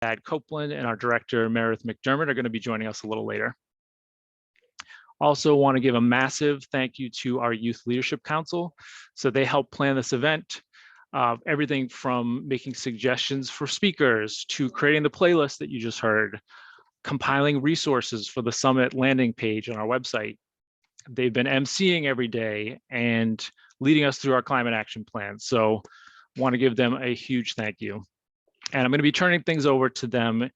Brad Copeland and our director, Meredith McDermott, are going to be joining us a little later. Also want to give a massive thank you to our Youth Leadership Council. So they helped plan this event. Everything from making suggestions for speakers to creating the playlist that you just heard, compiling resources for the summit landing page on our website. They've been emceeing every day and leading us through our climate action plan. So want to give them a huge thank you. And I'm going to be turning things over to them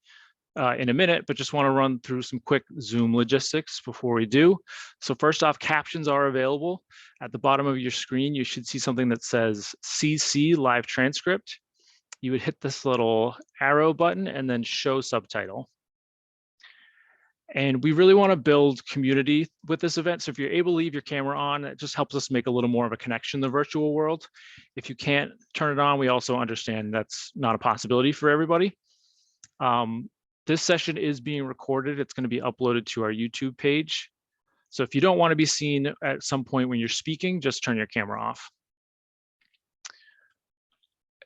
in a minute, but just want to run through some quick Zoom logistics before we do. So first off, captions are available. At the bottom of your screen, you should see something that says CC live transcript. You would hit this little arrow button and then show subtitle. And we really want to build community with this event. So if you're able to leave your camera on, it just helps us make a little more of a connection in the virtual world. If you can't turn it on, we also understand that's not a possibility for everybody. This session is being recorded. It's going to be uploaded to our YouTube page. So if you don't want to be seen at some point when you're speaking, just turn your camera off.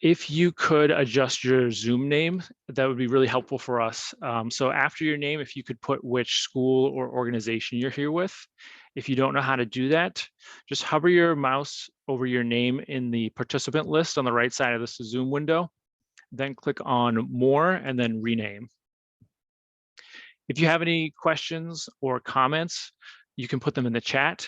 If you could adjust your Zoom name, that would be really helpful for us. So after your name, if you could put which school or organization you're here with. If you don't know how to do that, just hover your mouse over your name in the participant list on the right side of this Zoom window, then click on More and then Rename. If you have any questions or comments, you can put them in the chat.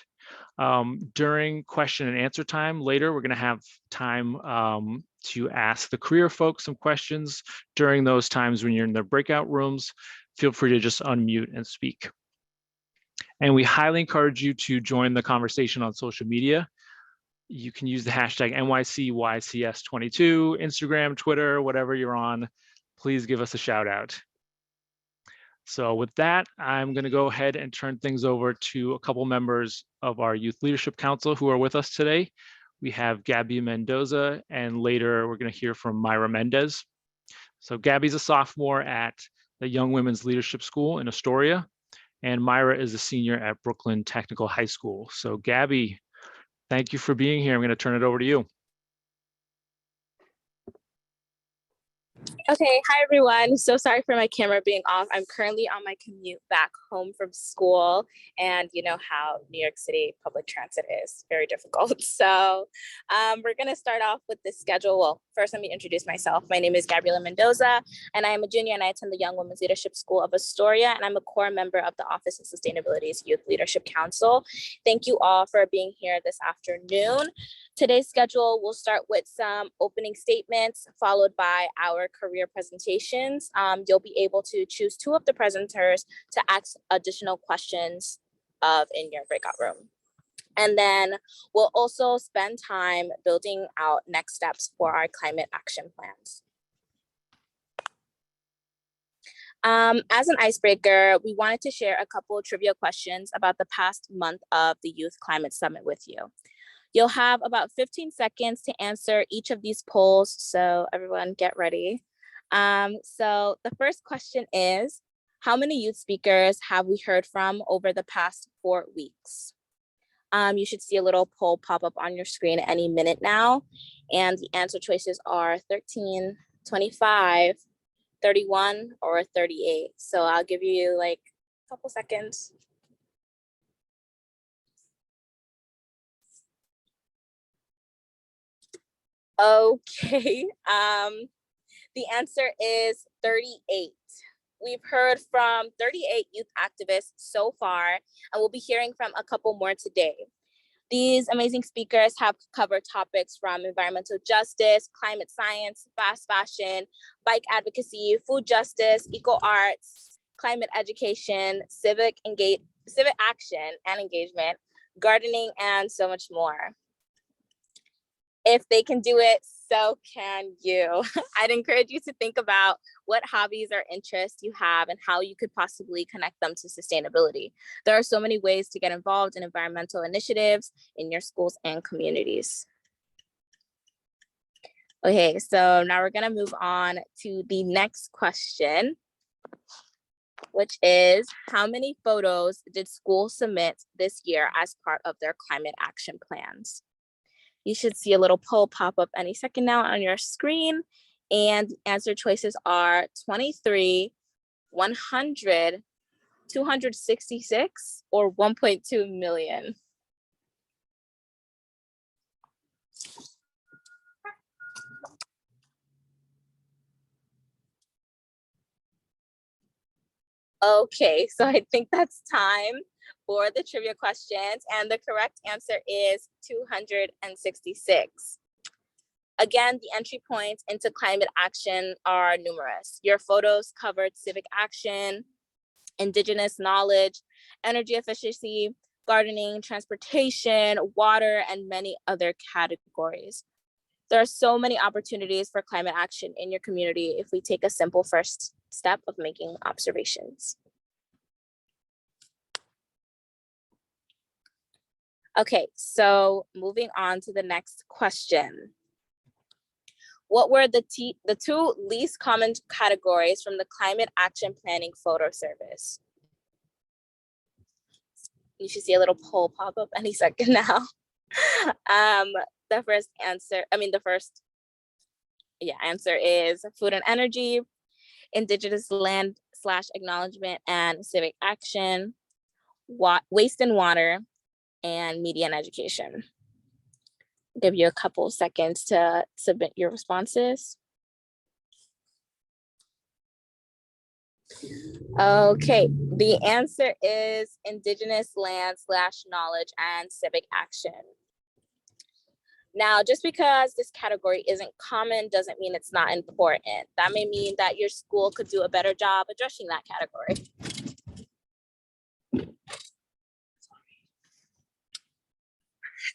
During question and answer time later, we're going to have time to ask the career folks some questions. During those times when you're in the breakout rooms, feel free to just unmute and speak. And we highly encourage you to join the conversation on social media. You can use the hashtag NYCYCS22, Instagram, Twitter, whatever you're on. Please give us a shout out. So with that, I'm going to go ahead and turn things over to a couple members of our Youth Leadership Council who are with us today. We have Gabby Mendoza, and later we're going to hear from Myra Mendez. So Gabby's a sophomore at the Young Women's Leadership School in Astoria, and Myra is a senior at Brooklyn Technical High School. So Gabby, thank you for being here. I'm going to turn it over to you. Okay, hi everyone. So sorry for my camera being off. I'm currently on my commute back home from school, and you know how New York City public transit is very difficult. So we're gonna start off with the schedule. Well, first let me introduce myself. My name is Gabriela Mendoza, and I am a junior and I attend the Young Women's Leadership School of Astoria, and I'm a core member of the Office of Sustainability's Youth Leadership Council. Thank you all for being here this afternoon. Today's schedule will start with some opening statements, followed by our career presentations. You'll be able to choose two of the presenters to ask additional questions in your breakout room. And then we'll also spend time building out next steps for our climate action plans. As an icebreaker, we wanted to share a couple of trivia questions about the past month of the Youth Climate Summit with you. You'll have about 15 seconds to answer each of these polls, so everyone get ready. So the first question is, how many youth speakers have we heard from over the past 4 weeks? You should see a little poll pop up on your screen any minute now, and the answer choices are 13, 25, 31, or 38. So I'll give you like a couple seconds. Okay, the answer is 38. We've heard from 38 youth activists so far, and we'll be hearing from a couple more today. These amazing speakers have covered topics from environmental justice, climate science, fast fashion, bike advocacy, food justice, eco arts, climate education, civic action and engagement, gardening, and so much more. If they can do it, so can you. I'd encourage you to think about what hobbies or interests you have and how you could possibly connect them to sustainability. There are so many ways to get involved in environmental initiatives in your schools and communities. Okay, so now we're gonna move on to the next question, which is, how many photos did schools submit this year as part of their climate action plans? You should see a little poll pop up any second now on your screen, And the answer choices are 23, 100, 266, or 1.2 million. Okay, so I think that's time for the trivia questions, and the correct answer is 266. Again, the entry points into climate action are numerous. Your photos covered civic action, indigenous knowledge, energy efficiency, gardening, transportation, water, and many other categories. There are so many opportunities for climate action in your community if we take a simple first step of making observations. Okay, so moving on to the next question. What were the two least common categories from the Climate Action Planning Photo Service? You should see a little poll pop up any second now. The first answer, answer is food and energy, indigenous land / acknowledgement and civic action, waste and water, and media and education. Give you a couple seconds to submit your responses. Okay, the answer is indigenous land / knowledge and civic action. Now, just because this category isn't common doesn't mean it's not important. That may mean that your school could do a better job addressing that category.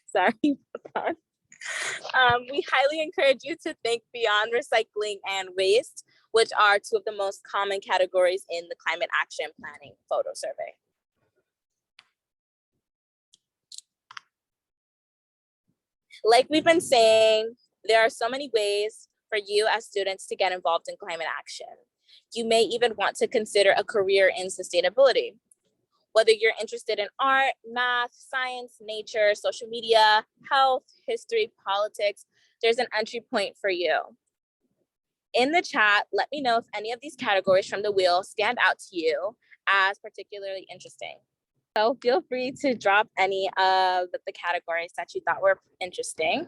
Sorry about that. We highly encourage you to think beyond recycling and waste, which are two of the most common categories in the Climate Action Planning Photo Survey. Like we've been saying, there are so many ways for you as students to get involved in climate action. You may even want to consider a career in sustainability. Whether you're interested in art, math, science, nature, social media, health, history, politics, there's an entry point for you. In the chat, let me know if any of these categories from the wheel stand out to you as particularly interesting. So feel free to drop any of the categories that you thought were interesting.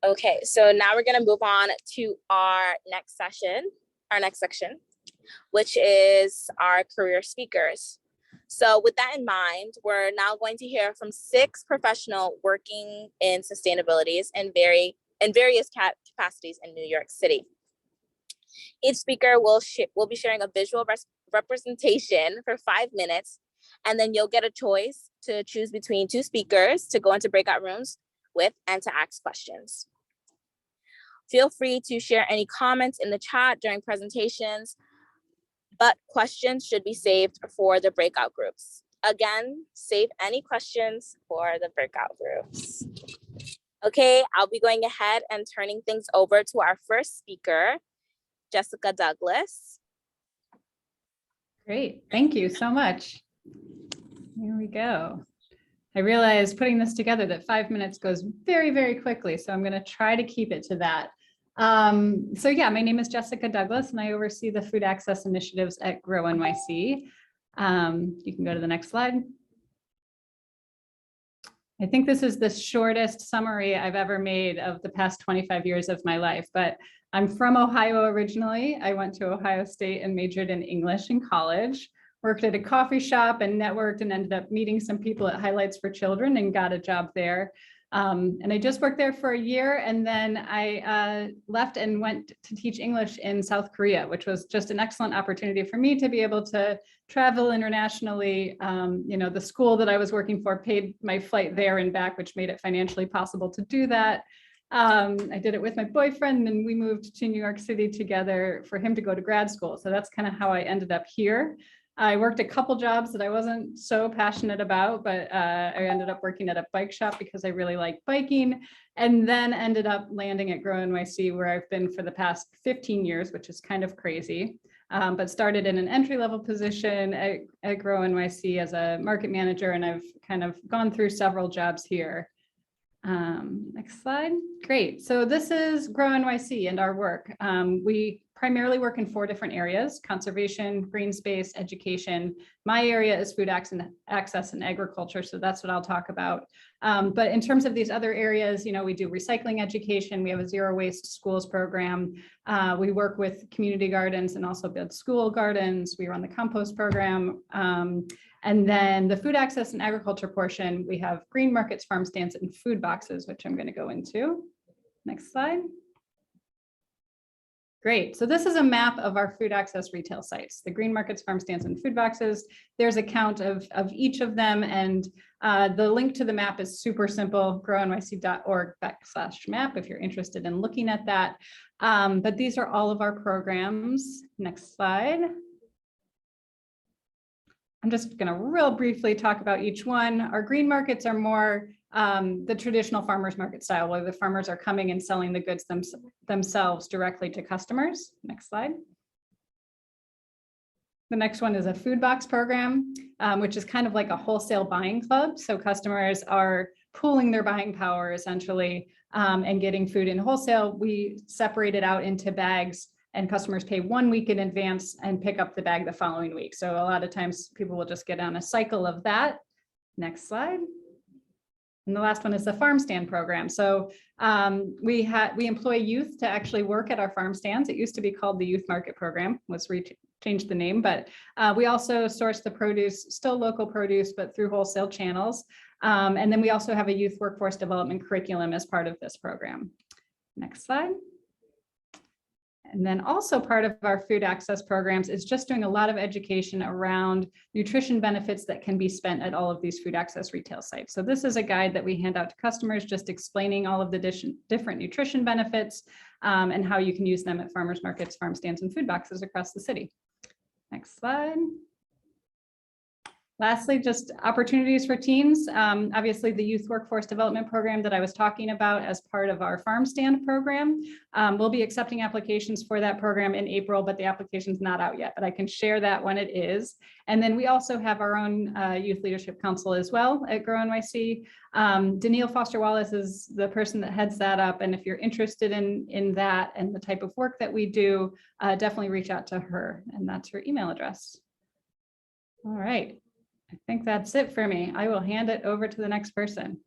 Okay, so now we're gonna move on to our next section, which is our career speakers. So with that in mind, we're now going to hear from 6 professionals working in sustainabilities in various capacities in New York City. Each speaker will be sharing a visual representation for 5 minutes, and then you'll get a choice to choose between 2 speakers to go into breakout rooms with and to ask questions. Feel free to share any comments in the chat during presentations, but questions should be saved for the breakout groups. Again, save any questions for the breakout groups. Okay, I'll be going ahead and turning things over to our first speaker, Jessica Douglas. Great, thank you so much. Here we go. I realized putting this together that 5 minutes goes very, very quickly, so I'm gonna try to keep it to that. So yeah, my name is Jessica Douglas and I oversee the food access initiatives at GrowNYC. You can go to the next slide. I think this is the shortest summary I've ever made of the past 25 years of my life, but I'm from Ohio originally. I went to Ohio State and majored in English in college, worked at a coffee shop and networked and ended up meeting some people at Highlights for Children and got a job there. And I just worked there for a year, and then I left and went to teach English in South Korea, which was just an excellent opportunity for me to be able to travel internationally. You know, the school that I was working for paid my flight there and back, which made it financially possible to do that. I did it with my boyfriend, and we moved to New York City together for him to go to grad school. So that's kind of how I ended up here. I worked a couple jobs that I wasn't so passionate about, but I ended up working at a bike shop because I really like biking, and then ended up landing at GrowNYC, where I've been for the past 15 years, which is kind of crazy. But started in an entry-level position at GrowNYC as a market manager, and I've kind of gone through several jobs here. Next slide. Great. So this is GrowNYC and our work. We primarily work in 4 different areas: conservation, green space, education. My area is food access and agriculture, so that's what I'll talk about. But in terms of these other areas, you know, we do recycling education. We have a zero waste schools program. We work with community gardens and also build school gardens. We run the compost program. And then the food access and agriculture portion, we have green markets, farm stands, and food boxes, which I'm going to go into. Next slide. Great. So this is a map of our food access retail sites, the green markets, farm stands, and food boxes. There's a count of each of them. And the link to the map is super simple, grownyc.org/map if you're interested in looking at that. But these are all of our programs. Next slide. I'm just going to real briefly talk about each one. Our green markets are more the traditional farmers market style, where the farmers are coming and selling the goods themselves directly to customers. Next slide. The next one is a food box program, which is kind of like a wholesale buying club. So customers are pooling their buying power essentially and getting food in wholesale. We separate it out into bags, and customers pay 1 week in advance and pick up the bag the following week. So a lot of times people will just get on a cycle of that. Next slide. And the last one is the farm stand program. So we employ youth to actually work at our farm stands. It used to be called the Youth Market Program, changed the name, but we also source the produce, still local produce, but through wholesale channels. And then we also have a youth workforce development curriculum as part of this program. Next slide. And then also part of our food access programs is just doing a lot of education around nutrition benefits that can be spent at all of these food access retail sites. So this is a guide that we hand out to customers, just explaining all of the different nutrition benefits and how you can use them at farmers markets, farm stands, and food boxes across the city. Next slide. Lastly, just opportunities for teens. Obviously, the Youth Workforce Development Program that I was talking about as part of our farm stand program. We'll be accepting applications for that program in April, but the application's not out yet, but I can share that when it is. And then we also have our own Youth Leadership Council as well at GrowNYC. Danielle Foster Wallace is the person that heads that up. And if you're interested in that and the type of work that we do, definitely reach out to her. And that's her email address. All right. I think that's it for me. I will hand it over to the next person.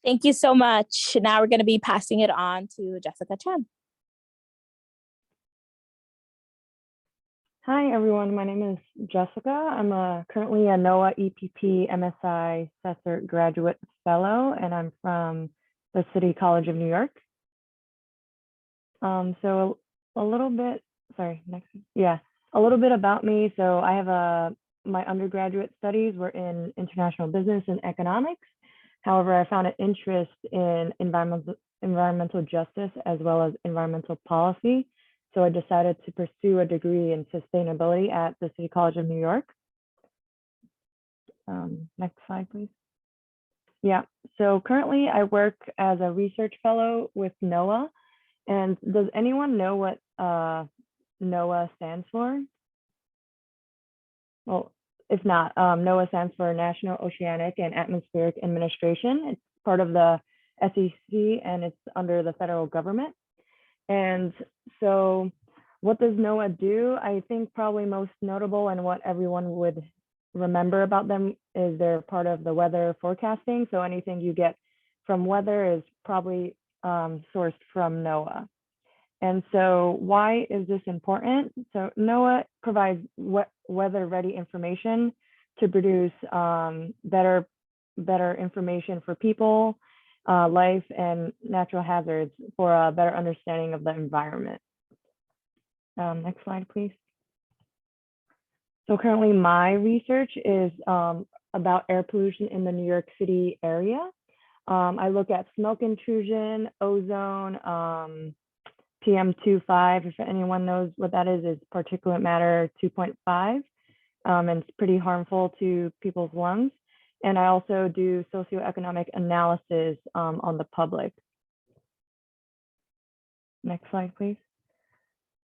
Thank you so much. Now we're going to be passing it on to Jessica Chen. Hi, everyone. My name is Jessica. I'm currently a NOAA EPP MSI CESAR graduate fellow, and I'm from the City College of New York. So a little bit, sorry, next, yeah. A little bit about me. So I have my undergraduate studies were in international business and economics. However, I found an interest in environmental justice as well as environmental policy. So I decided to pursue a degree in sustainability at the City College of New York. Next slide, please. Yeah, so currently I work as a research fellow with NOAA. And does anyone know what NOAA stands for? Well, if not, NOAA stands for National Oceanic and Atmospheric Administration. It's part of the SEC and it's under the federal government. And so what does NOAA do? I think probably most notable and what everyone would remember about them is they're part of the weather forecasting. So anything you get from weather is probably sourced from NOAA. And so why is this important? So NOAA provides weather-ready information to produce better information for people, life, and natural hazards for a better understanding of the environment. Next slide, please. So currently my research is about air pollution in the New York City area. I look at smoke intrusion, ozone, PM2.5, if anyone knows what that is particulate matter 2.5, and it's pretty harmful to people's lungs. And I also do socioeconomic analysis on the public. Next slide, please.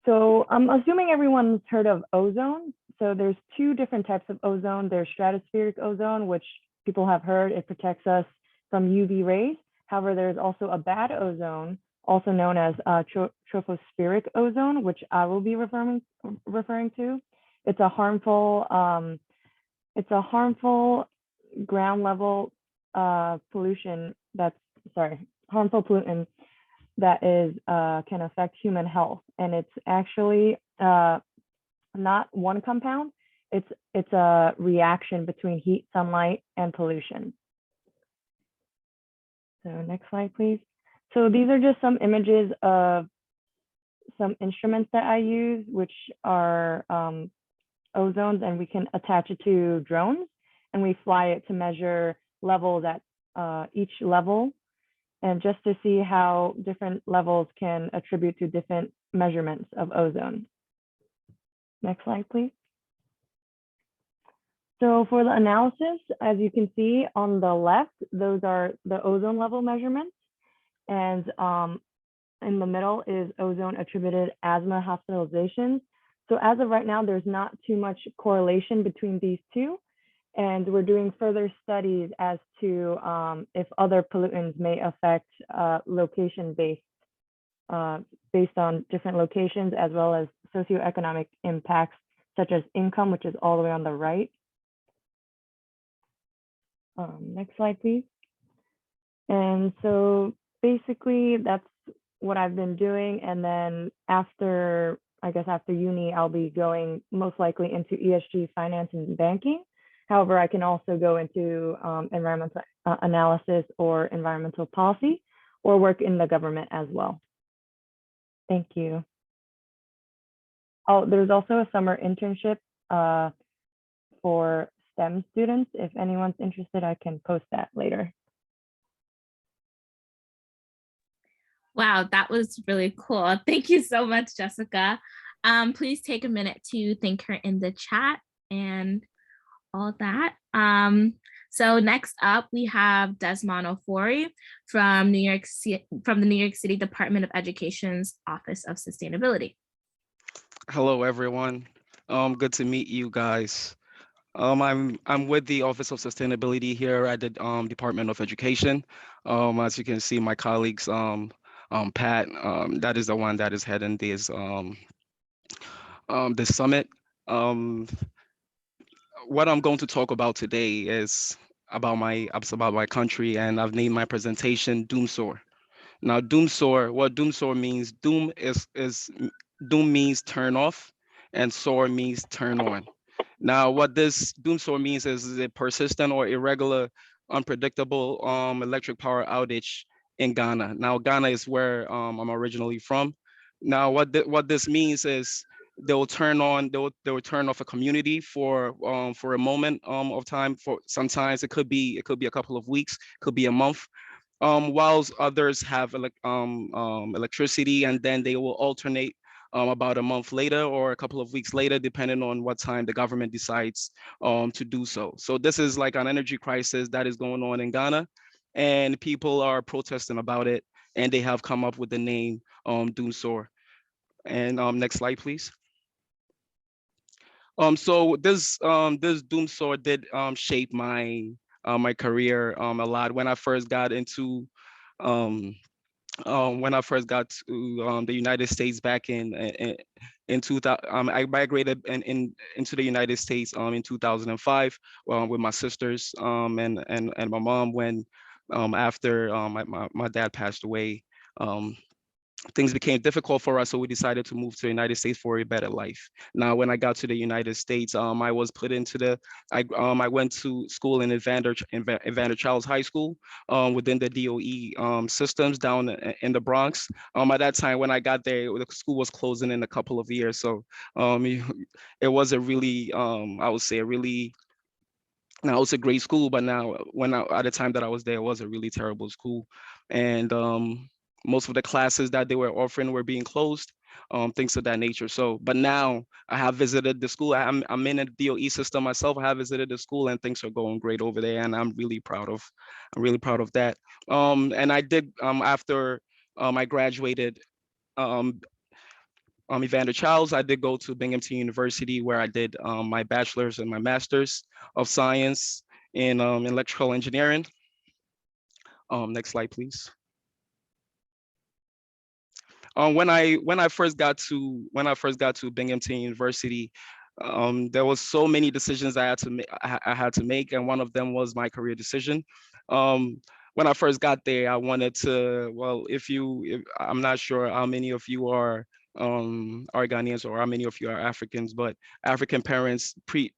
So I'm assuming everyone's heard of ozone. so there's two different types of ozone. There's stratospheric ozone, which people have heard, it protects us from UV rays. However, there's also a bad ozone, also known as tropospheric ozone, which I will be referring to. It's a harmful ground level pollution harmful pollutant that is can affect human health, and it's actually not one compound. It's a reaction between heat, sunlight, and pollution. So next slide, please. So these are just some images of some instruments that I use, which are ozones, and we can attach it to drones, and we fly it to measure levels at each level, and just to see how different levels can attribute to different measurements of ozone. Next slide, please. So for the analysis, as you can see on the left, those are the ozone level measurements. And in the middle is ozone attributed asthma hospitalizations. So as of right now, there's not too much correlation between these two. And we're doing further studies as to if other pollutants may affect location based on different locations, as well as socioeconomic impacts, such as income, which is all the way on the right. Next slide, please. And so basically that's what I've been doing. And then after uni, I'll be going most likely into ESG finance and banking. However, I can also go into environmental analysis or environmental policy, or work in the government as well. Thank you. Oh, there's also a summer internship for STEM students. If anyone's interested, I can post that later. Wow, that was really cool. Thank you so much, Jessica. Please take a minute to thank her in the chat and all that. So next up, we have Desmond Ofori from the New York City Department of Education's Office of Sustainability. Hello, everyone. Good to meet you guys. I'm with the Office of Sustainability here at the Department of Education. As you can see, my colleagues, Pat, that is the one that is heading this summit. What I'm going to talk about today is about my country, and I've named my presentation Doomsor. Now, what Doomsor means, doom means turn off, and soar means turn on. Now, what this Doomsor means is a persistent or irregular, unpredictable electric power outage in Ghana. Now, Ghana is where I'm originally from. Now, what this means is they will turn off a community for a moment of time. For sometimes it could be a couple of weeks, could be a month. Whilst others have electricity, and then they will alternate about a month later or a couple of weeks later, depending on what time the government decides to do so. So this is like an energy crisis that is going on in Ghana, and people are protesting about it, and they have come up with the name Doomsor. And next slide, please. So this Doomsor did shape my my career a lot. When I first got into the United States back in 2000, I migrated into the United States in 2005 with my sisters and my mom, when after my dad passed away. Things became difficult for us, so we decided to move to the United States for a better life. Now, when I got to the United States, I was put into I went to school in Evander Childs High School within the DOE systems down in the Bronx. At that time, when I got there, the school was closing in a couple of years, so it was a really, I would say, a really. Now it's a great school, but now at the time that I was there, it was a really terrible school, and most of the classes that they were offering were being closed, things of that nature. So, but now I have visited the school. I'm in a DOE system myself. I have visited the school, and things are going great over there, and I'm really proud of that. And I did after I graduated. Evander Childs, I did go to Binghamton University where I did my bachelor's and my master's of science in electrical engineering. Next slide, please. When I first got to Binghamton University, there was so many decisions I had to make, and one of them was my career decision. When I first got there, I wanted to, well, if I'm not sure how many of you are Ghanaians or how many of you are Africans, but African parents pretty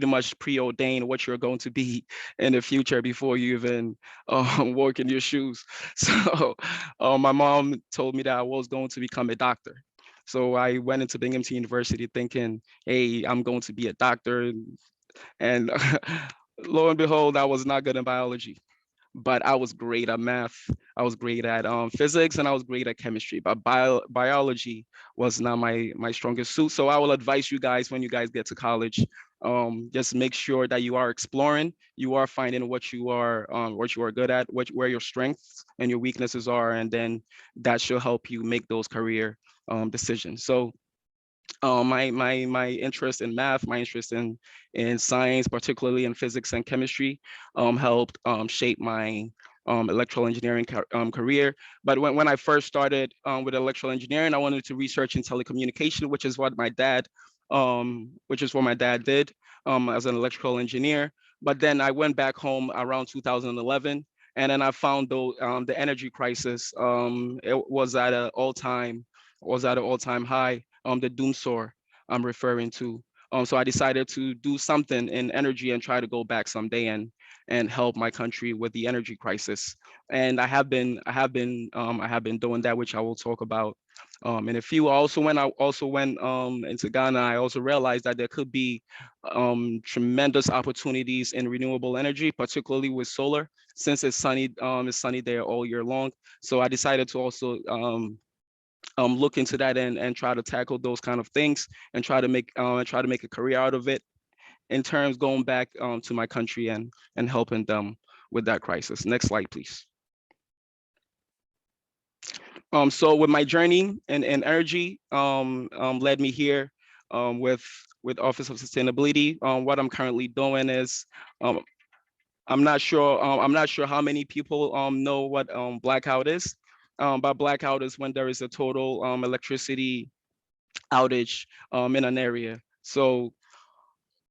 much preordain what you're going to be in the future before you even walk in your shoes. So my mom told me that I was going to become a doctor. So I went into Binghamton University thinking, hey, I'm going to be a doctor. And lo and behold, I was not good in biology. But I was great at math. I was great at physics, and I was great at chemistry. But biology was not my strongest suit. So I will advise you guys when you guys get to college, just make sure that you are exploring, you are finding what you are good at, where your strengths and your weaknesses are, and then that should help you make those career decisions. So my interest in math, my interest in science, particularly in physics and chemistry, helped shape my electrical engineering career. But when I first started with electrical engineering, I wanted to research in telecommunication, which is what my dad did as an electrical engineer. But then I went back home around 2011, and then I found the energy crisis. It was at an all-time high. The doomsor I'm referring to. So I decided to do something in energy and try to go back someday and help my country with the energy crisis. And I have been doing that, which I will talk about in a few. When I also went into Ghana, I also realized that there could be tremendous opportunities in renewable energy, particularly with solar, since it's sunny there all year long. So I decided to also look into that and try to tackle those kind of things and try to make a career out of it, in terms going back to my country and helping them with that crisis. Next slide, please. So with my journey in energy led me here with Office of Sustainability. What I'm currently doing is I'm not sure how many people know what blackout is. But blackout is when there is a total electricity outage in an area. So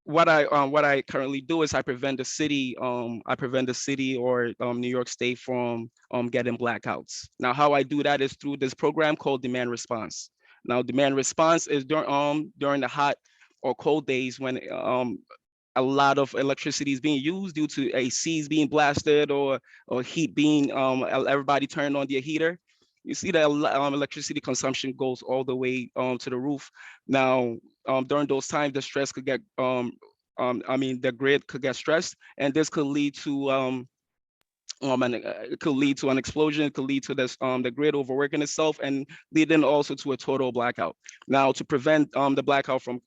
what I currently do is I prevent the city or New York State from getting blackouts. Now, how I do that is through this program called demand response. Now, demand response is during the hot or cold days when a lot of electricity is being used due to ACs being blasted or heat being everybody turned on their heater. You see that electricity consumption goes all the way to the roof. Now, during those times, the stress could get the grid could get stressed, and this could lead to it could lead to an explosion. It could lead to this the grid overworking itself and leading also to a total blackout. Now, to prevent the blackout from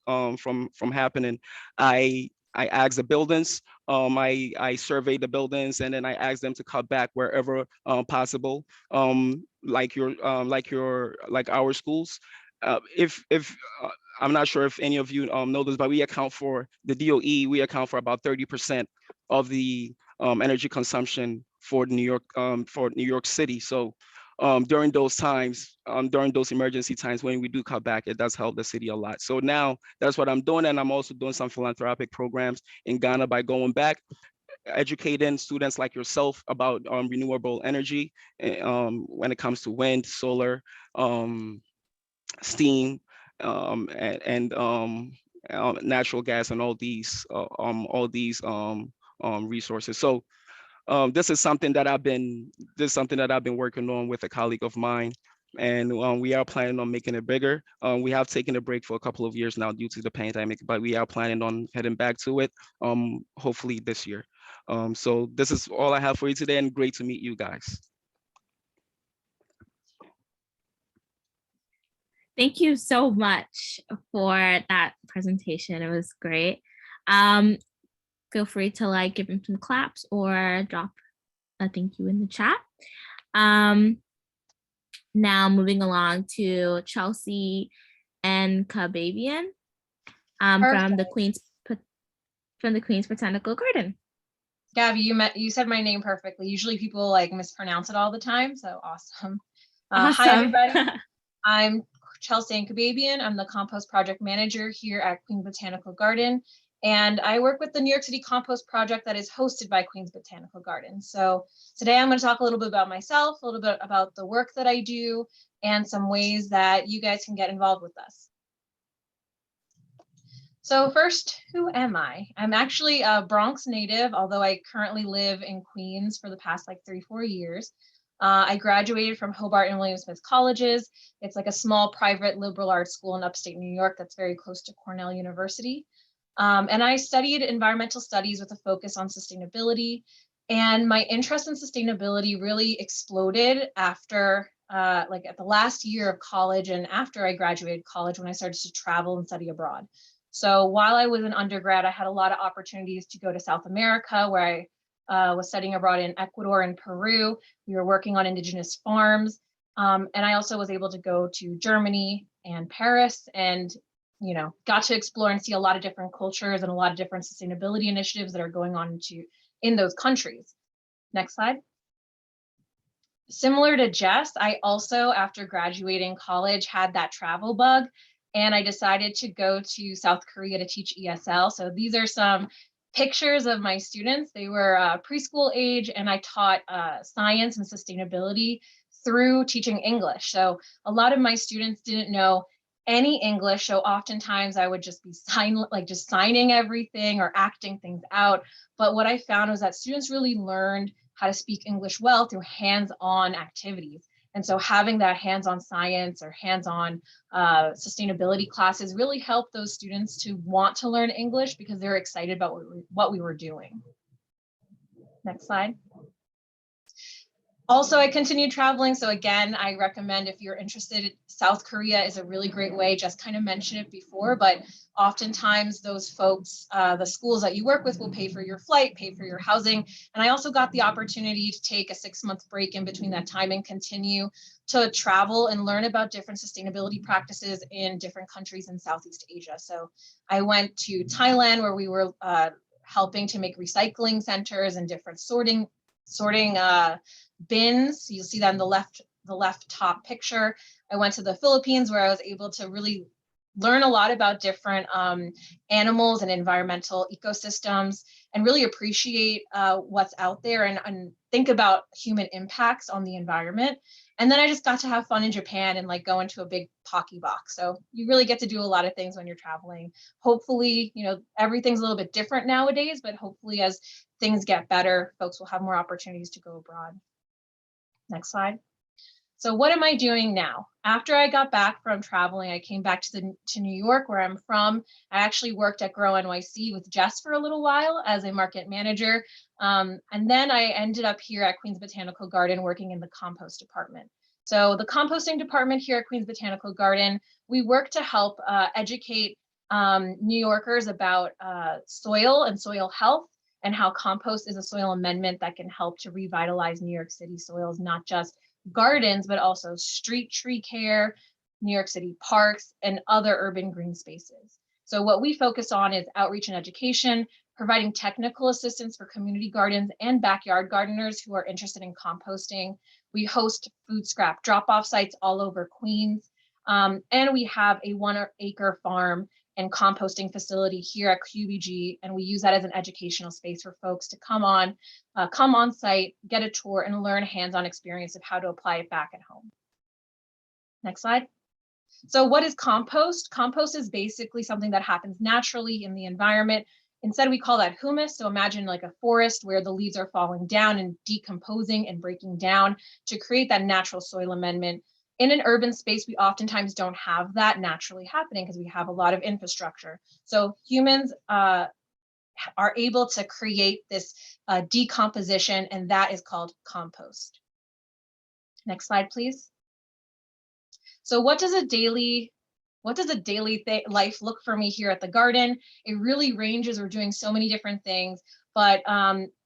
happening, I ask the buildings, I survey the buildings, and then I ask them to cut back wherever possible. Like our schools. If I'm not sure if any of you know this, but we account for the DOE. We account for about 30% of the energy consumption for New York City. So during those times, during those emergency times when we do cut back, it does help the city a lot. So now that's what I'm doing, and I'm also doing some philanthropic programs in Ghana by going back, educating students like yourself about renewable energy when it comes to wind, solar, steam, and natural gas, and all these resources. So this is something that I've been working on with a colleague of mine, and we are planning on making it bigger. We have taken a break for a couple of years now due to the pandemic, but we are planning on heading back to it, hopefully this year. So this is all I have for you today, and great to meet you guys. Thank you so much for that presentation. It was great. Feel free to give him some claps or drop a thank you in the chat. Now moving along to Chelsea Encababian from the Queen's Botanical Garden. Gabby, you said my name perfectly. Usually people like mispronounce it all the time, so awesome. Awesome. Hi everybody. I'm Chelsea Encababian. I'm the compost project manager here at Queen's Botanical Garden, and I work with the New York City Compost Project that is hosted by Queen's Botanical Garden. So today I'm going to talk a little bit about myself, a little bit about the work that I do, and some ways that you guys can get involved with us. So first, who am I? I'm actually a Bronx native, although I currently live in Queens for the past like 3-4 years. I graduated from Hobart and William Smith colleges. It's like a small private liberal arts school in upstate New York that's very close to Cornell University. And I studied environmental studies with a focus on sustainability. And my interest in sustainability really exploded after like at the last year of college and after I graduated college when I started to travel and study abroad. So while I was an undergrad, I had a lot of opportunities to go to South America, where I was studying abroad in Ecuador and Peru. We were working on indigenous farms. And I also was able to go to Germany and Paris and, you know, got to explore and see a lot of different cultures and a lot of different sustainability initiatives that are going on in those countries. Next slide. Similar to Jess, I also, after graduating college, had that travel bug. And I decided to go to South Korea to teach ESL. So these are some pictures of my students. They were preschool age, and I taught science and sustainability through teaching English. So a lot of my students didn't know any English. So oftentimes I would just be just signing everything or acting things out. But what I found was that students really learned how to speak English well through hands-on activities. And so having that hands-on science or hands-on sustainability classes really helped those students to want to learn English because they're excited about what we were doing. Next slide. Also, I continued traveling. So again, I recommend if you're interested, South Korea is a really great way. Just kind of mentioned it before, but oftentimes those folks, the schools that you work with will pay for your flight, pay for your housing. And I also got the opportunity to take a 6-month break in between that time and continue to travel and learn about different sustainability practices in different countries in Southeast Asia. So I went to Thailand, where we were helping to make recycling centers and different sorting bins. You'll see that in the left top picture. I went to the Philippines, where I was able to really learn a lot about different animals and environmental ecosystems and really appreciate what's out there and think about human impacts on the environment. And then I just got to have fun in Japan and like go into a big Pocky box. So you really get to do a lot of things when you're traveling. Hopefully, you know, everything's a little bit different nowadays, but hopefully as things get better, folks will have more opportunities to go abroad. Next slide. So what am I doing now? After I got back from traveling, I came back to New York, where I'm from. I actually worked at GrowNYC with Jess for a little while as a market manager. And then I ended up here at Queen's Botanical Garden working in the compost department. So the composting department here at Queen's Botanical Garden, we work to help educate New Yorkers about soil and soil health, and how compost is a soil amendment that can help to revitalize New York City soils, not just gardens, but also street tree care, New York City parks, and other urban green spaces. So what we focus on is outreach and education, providing technical assistance for community gardens and backyard gardeners who are interested in composting. We host food scrap drop-off sites all over Queens. And we have a 1-acre farm and composting facility here at QBG, and we use that as an educational space for folks to come on site, get a tour, and learn hands-on experience of how to apply it back at home. Next slide. So what is compost? Compost is basically something that happens naturally in the environment. Instead, we call that humus. So imagine like a forest where the leaves are falling down and decomposing and breaking down to create that natural soil amendment. In an urban space, we oftentimes don't have that naturally happening because we have a lot of infrastructure. So humans are able to create this decomposition, and that is called compost. Next slide, please. So what does a daily life look for me here at the garden? It really ranges. We're doing so many different things, but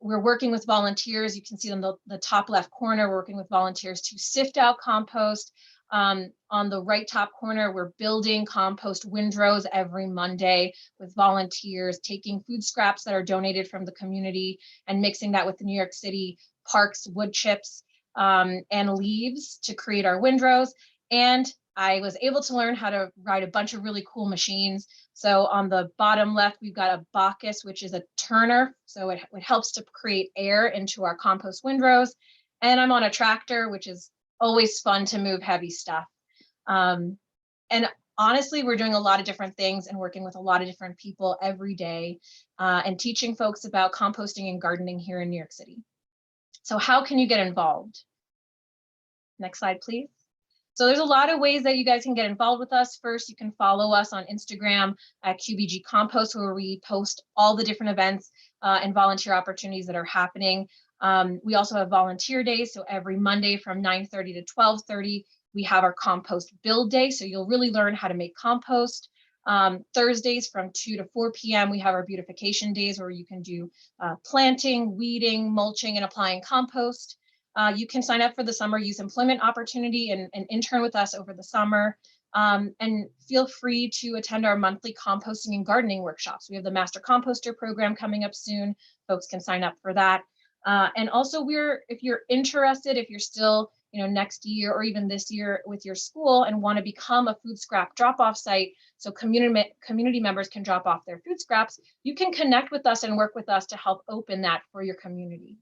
we're working with volunteers. You can see in the top left corner, we're working with volunteers to sift out compost. On the right top corner, we're building compost windrows every Monday with volunteers, taking food scraps that are donated from the community and mixing that with the New York City parks wood chips and leaves to create our windrows. And I was able to learn how to ride a bunch of really cool machines. So on the bottom left, we've got a Bacchus, which is a turner. So it helps to create air into our compost windrows. And I'm on a tractor, which is always fun to move heavy stuff. And honestly, we're doing a lot of different things and working with a lot of different people every day and teaching folks about composting and gardening here in New York City. So how can you get involved? Next slide, please. So there's a lot of ways that you guys can get involved with us. First, you can follow us on Instagram at QBG Compost, where we post all the different events and volunteer opportunities that are happening. We also have volunteer days. So every Monday from 9:30 to 12:30, we have our compost build day. So you'll really learn how to make compost. Thursdays from 2 to 4 p.m., we have our beautification days where you can do planting, weeding, mulching, and applying compost. You can sign up for the summer youth employment opportunity and intern with us over the summer. And feel free to attend our monthly composting and gardening workshops. We have the Master Composter program coming up soon. Folks can sign up for that. And also if you're interested, if you're still next year or even this year with your school and want to become a food scrap drop-off site so community members can drop off their food scraps, you can connect with us and work with us to help open that for your community.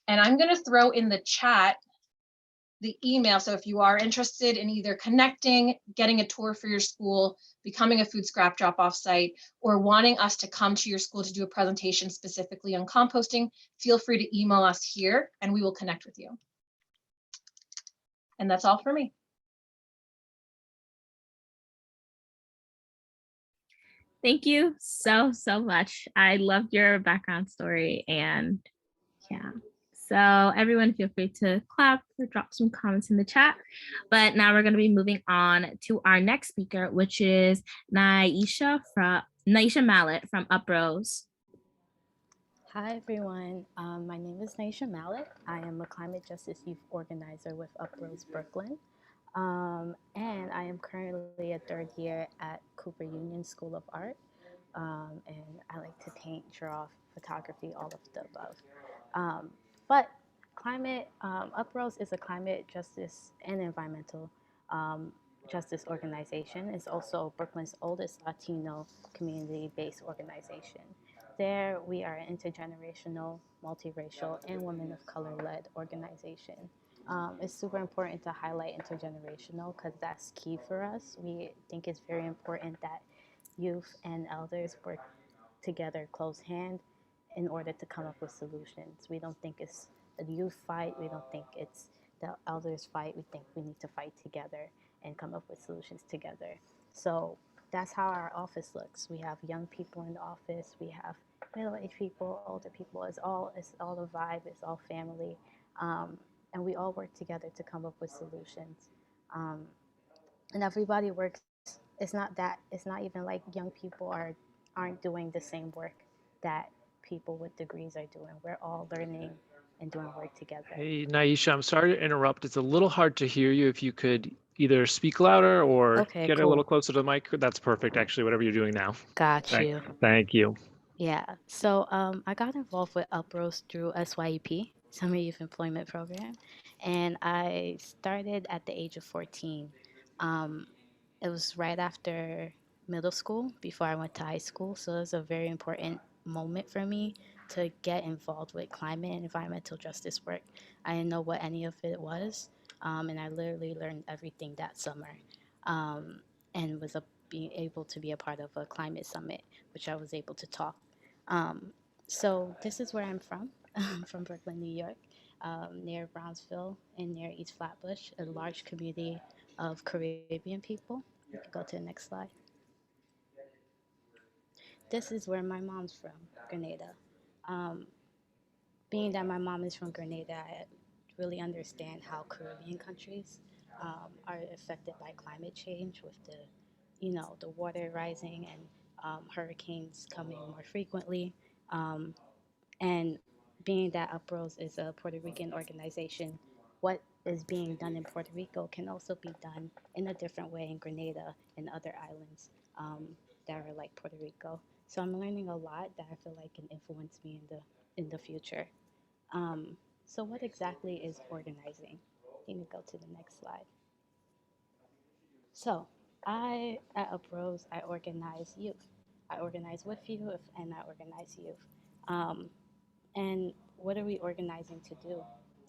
And I'm going to throw in the chat the email. So if you are interested in either connecting, getting a tour for your school, becoming a food scrap drop-off site, or wanting us to come to your school to do a presentation specifically on composting, feel free to email us here and we will connect with you. And that's all for me. Thank you so much. I loved your background story, and yeah. So everyone feel free to clap or drop some comments in the chat. But now we're going to be moving on to our next speaker, which is Nyiesha Mallett from UPROSE. Hi everyone, my name is Nyiesha Mallett. I am a climate justice youth organizer with UPROSE Brooklyn. And I am currently a third year at Cooper Union School of Art. And I like to paint, draw, photography, all of the above. But UPROSE is a climate justice and environmental justice organization. It's also Brooklyn's oldest Latino community-based organization. There, we are an intergenerational, multiracial, and women of color-led organization. It's super important to highlight intergenerational because that's key for us. We think it's very important that youth and elders work together close hand in order to come up with solutions. We don't think it's a youth fight. We don't think it's the elders fight. We think we need to fight together and come up with solutions together. So that's how our office looks. We have young people in the office. We have middle-aged people, older people. It's all a vibe. It's all family. And we all work together to come up with solutions. And everybody works. It's not even like young people aren't doing the same work that people with degrees are doing. We're all learning and doing work together. Hey, Nyiesha, I'm sorry to interrupt. It's a little hard to hear you. If you could either speak louder or get a little closer to the mic, that's perfect, actually, whatever you're doing now. Got you. Thank you. Yeah, so I got involved with UPROSE through SYEP, Summer Youth Employment Program, and I started at the age of 14. It was right after middle school, before I went to high school, so it was a very important moment for me to get involved with climate and environmental justice work. I didn't know what any of it was, and I literally learned everything that summer, and was being able to be a part of a climate summit, which I was able to talk. So this is where I'm from. I'm from Brooklyn, New York, near Brownsville and near East Flatbush, a large community of Caribbean people. You can go to the next slide. This is where my mom's from, Grenada. Being that my mom is from Grenada, I really understand how Caribbean countries are affected by climate change with the water rising and hurricanes coming more frequently. And being that UPROSE is a Puerto Rican organization, what is being done in Puerto Rico can also be done in a different way in Grenada and other islands that are like Puerto Rico. So I'm learning a lot that I feel like can influence me in the future. So what exactly is organizing? You can go to the next slide. So at UPROSE, I organize youth. I organize with youth and I organize youth. Um, and what are we organizing to do?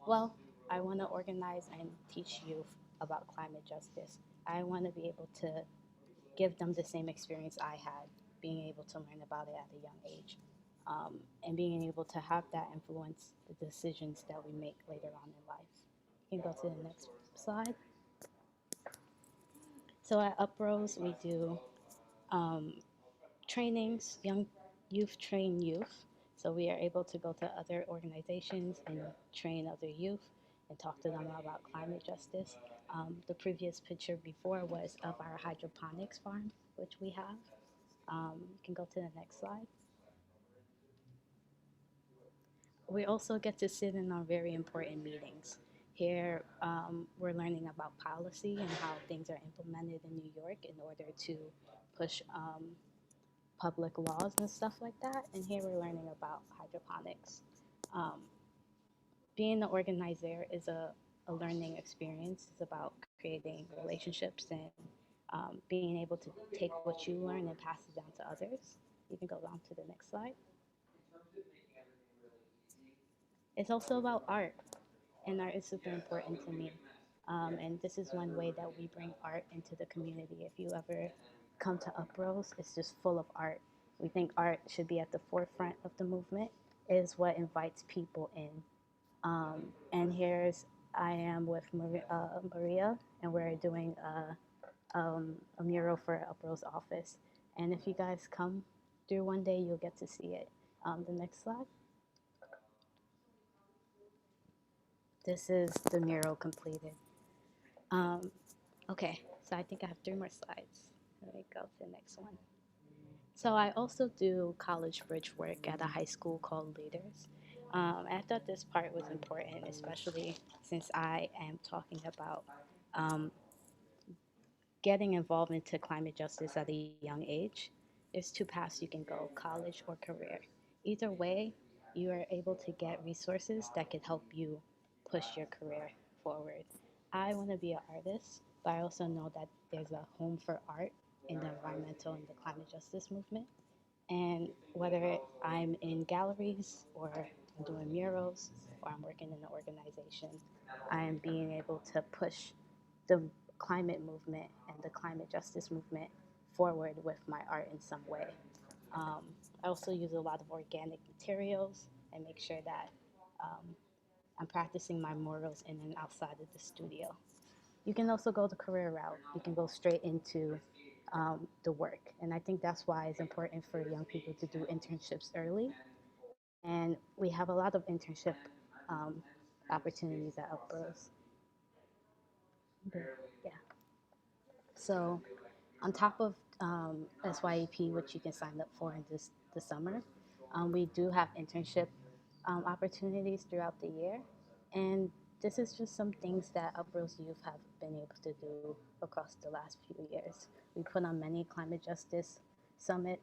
Well, I want to organize and teach youth about climate justice. I want to be able to give them the same experience I had, being able to learn about it at a young age, and being able to have that influence the decisions that we make later on in life. You can go to the next slide. So at UPROSE, we do trainings, young youth train youth. So we are able to go to other organizations and train other youth and talk to them about climate justice. The previous picture before was of our hydroponics farm, which we have. You can go to the next slide. We also get to sit in on very important meetings. Here, we're learning about policy and how things are implemented in New York in order to push public laws and stuff like that. And here we're learning about hydroponics. Um, Being an organizer is a learning experience. It's about creating relationships and being able to take what you learn and pass it down to others. You can go on to the next slide. It's also about art, and art is super important to me. And this is one way that we bring art into the community. If you ever come to UPROSE, it's just full of art. We think art should be at the forefront of the movement. It is what invites people in. And here's I am with Maria, and we're doing a mural for UPROSE office. And if you guys come through one day, you'll get to see it. The next slide. This is the mural completed. Okay, so I think I have 3 more slides. Let me go to the next one. So I also do college bridge work at a high school called Leaders. I thought this part was important, especially since I am talking about getting involved into climate justice at a young age. There's 2 paths you can go, college or career. Either way, you are able to get resources that can help you push your career forward. I want to be an artist, but I also know that there's a home for art in the environmental and the climate justice movement. And whether I'm in galleries or I'm doing murals or I'm working in an organization, I am being able to push the climate movement and the climate justice movement forward with my art in some way. I also use a lot of organic materials and make sure that I'm practicing my murals in and outside of the studio. You can also go the career route. You can go straight into the work. And I think that's why it's important for young people to do internships early. And we have a lot of internship opportunities at UPROSE. Yeah. So on top of SYEP, which you can sign up for in the summer, we do have internship opportunities throughout the year. And this is just some things that UPROSE youth have been able to do across the last few years. We put on many climate justice summits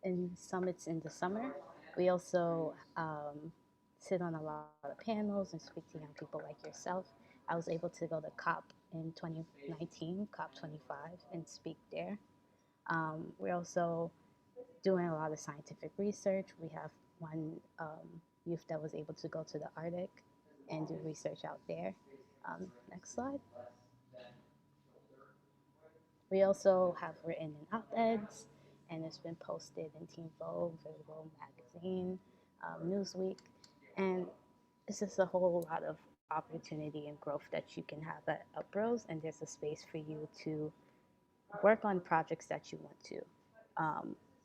in the summer. We also sit on a lot of panels and speak to young people like yourself. I was able to go to COP in 2019, COP 25, and speak there. We're also doing a lot of scientific research. We have one youth that was able to go to the Arctic and do research out there. Next slide. We also have written in op-eds, and it's been posted in Teen Vogue, Vogue Magazine, Newsweek, and it's just a whole lot of opportunity and growth that you can have at UPROSE, and there's a space for you to work on projects that you want to.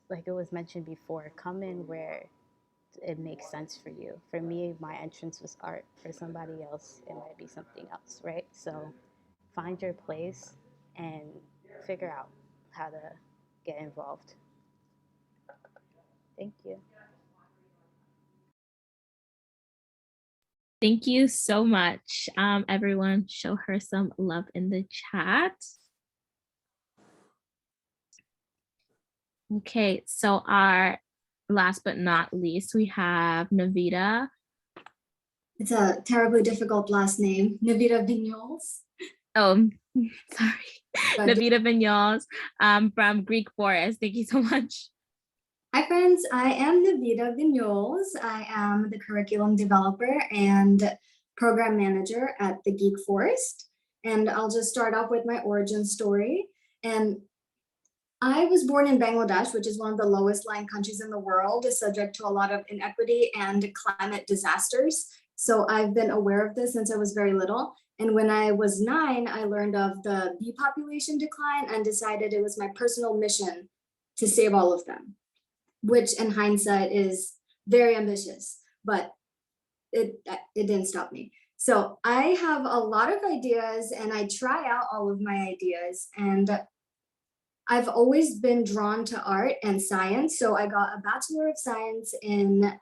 Like it was mentioned before, come in where it makes sense for you. For me, my entrance was art. For somebody else, it might be something else, right? So find your place and figure out how to get involved. Thank you. Thank you so much. Everyone, show her some love in the chat. Okay, so our last but not least, we have Navida. It's a terribly difficult last name, Navida Vignoles. Oh, sorry. But- Navida Vignoles from Geek Forest. Thank you so much. Hi friends, I am Navida Vignoles. I am the curriculum developer and program manager at the Geek Forest. And I'll just start off with my origin story. And I was born in Bangladesh, which is one of the lowest lying countries in the world, is subject to a lot of inequity and climate disasters. So I've been aware of this since I was very little. And when I was 9, I learned of the bee population decline and decided it was my personal mission to save all of them, which in hindsight is very ambitious, but it didn't stop me. So I have a lot of ideas and I try out all of my ideas, and I've always been drawn to art and science. So I got a Bachelor of Science in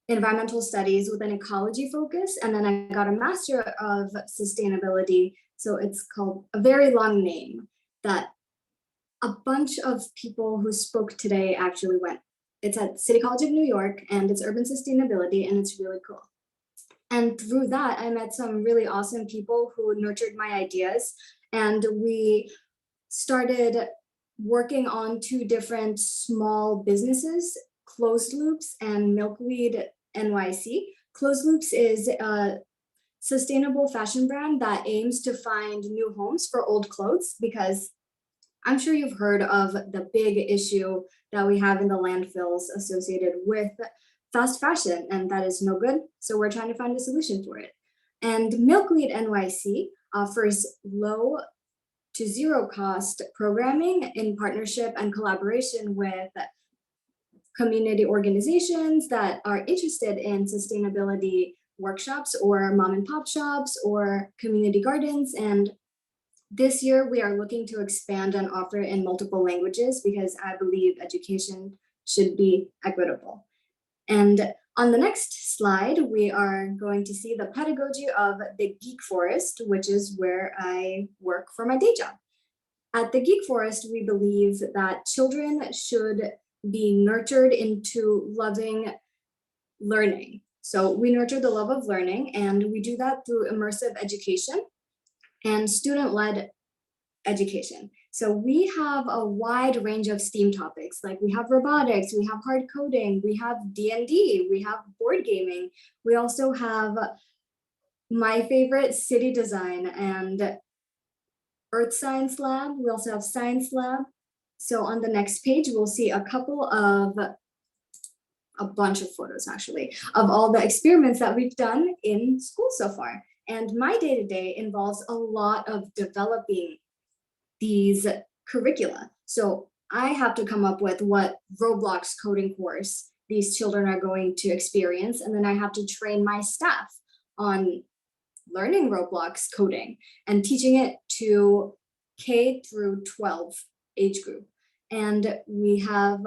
Environmental Studies with an ecology focus. And then I got a Master of Sustainability. So it's called a very long name that a bunch of people who spoke today actually went. It's at City College of New York and it's urban sustainability, and it's really cool. And through that, I met some really awesome people who nurtured my ideas, and we started working on 2 different small businesses, Closed Loops and Milkweed NYC. Closed Loops is a sustainable fashion brand that aims to find new homes for old clothes, because I'm sure you've heard of the big issue that we have in the landfills associated with fast fashion, and that is no good. So we're trying to find a solution for it. And Milkweed NYC offers low to zero cost programming in partnership and collaboration with community organizations that are interested in sustainability workshops or mom and pop shops or community gardens. And this year we are looking to expand and offer in multiple languages because I believe education should be equitable. And on the next slide, we are going to see the pedagogy of the Geek Forest, which is where I work for my day job. At the Geek Forest, we believe that children should be nurtured into loving learning. So we nurture the love of learning, and we do that through immersive education and student-led education. So we have a wide range of STEAM topics, like we have robotics, we have hard coding, we have D&D, we have board gaming. We also have my favorite, city design and earth science lab. We also have science lab. So on the next page, we'll see a bunch of photos actually, of all the experiments that we've done in school so far. And my day-to-day involves a lot of developing these curricula. So I have to come up with what Roblox coding course these children are going to experience. And then I have to train my staff on learning Roblox coding and teaching it to K through 12 age group. And we have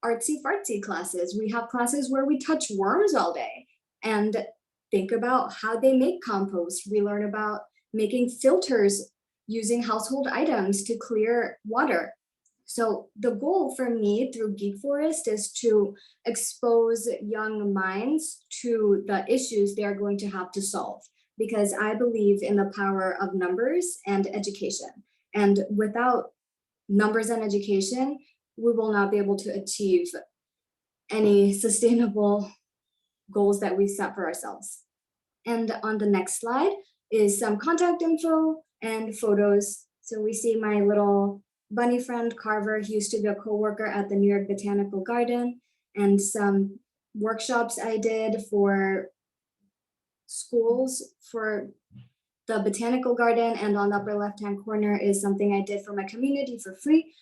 artsy fartsy classes. We have classes where we touch worms all day and think about how they make compost. We learn about making filters using household items to clear water. So the goal for me through Geek Forest is to expose young minds to the issues they are going to have to solve, because I believe in the power of numbers and education. And without numbers and education, we will not be able to achieve any sustainable goals that we set for ourselves. And on the next slide is some contact info and photos. So we see my little bunny friend Carver. He used to be a co-worker at the New York Botanical Garden, and some workshops I did for schools for the Botanical Garden. And on the upper left-hand corner is something I did for my community for free.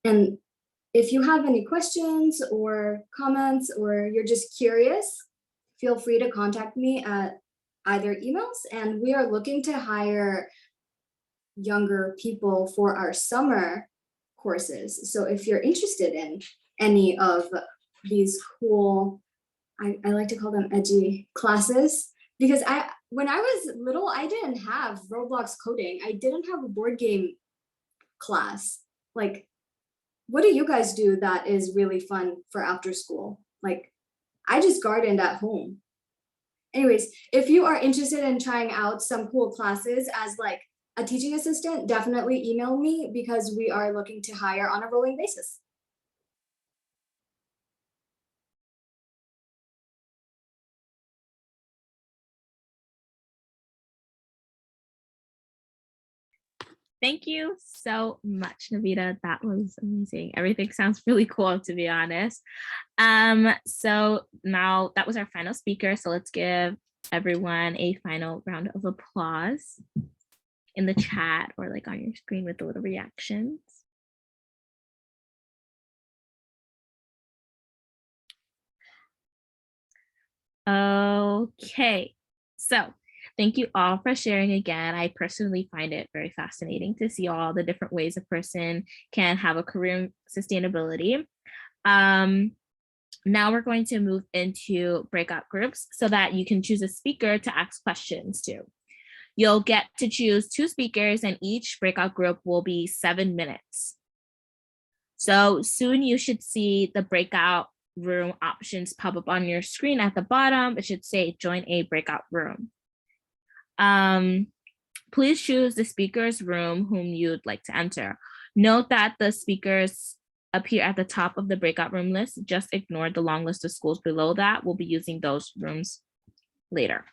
And if you have any questions or comments, or you're just curious, feel free to contact me at either emails. And we are looking to hire younger people for our summer courses. So if you're interested in any of these cool, I like to call them edgy classes, because when I was little, I didn't have Roblox coding. I didn't have a board game class. Like, what do you guys do that is really fun for after school? Like, I just gardened at home. Anyways, if you are interested in trying out some cool classes as like a teaching assistant, definitely email me because we are looking to hire on a rolling basis. Thank you so much, Navida. That was amazing. Everything sounds really cool, to be honest. So now that was our final speaker. So let's give everyone a final round of applause in the chat or like on your screen with the little reactions. Okay, so thank you all for sharing again. I personally find it very fascinating to see all the different ways a person can have a career in sustainability. Now we're going to move into breakout groups so that you can choose a speaker to ask questions to. You'll get to choose 2 speakers and each breakout group will be 7 minutes. So soon you should see the breakout room options pop up on your screen at the bottom. It should say join a breakout room. Please choose the speaker's room whom you'd like to enter. Note that the speakers appear at the top of the breakout room list. Just ignore the long list of schools below that. We'll be using those rooms later.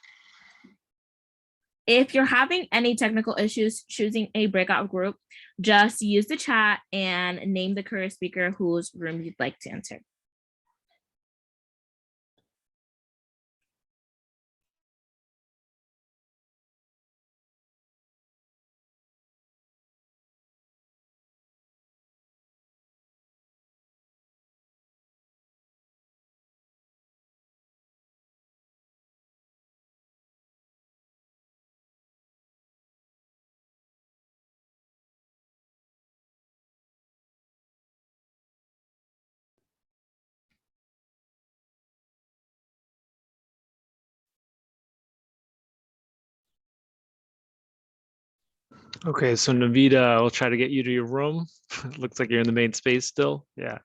If you're having any technical issues choosing a breakout group, just use the chat and name the career speaker whose room you'd like to enter. Okay, so Navida, I'll try to get you to your room. Looks like you're in the main space still. Yeah.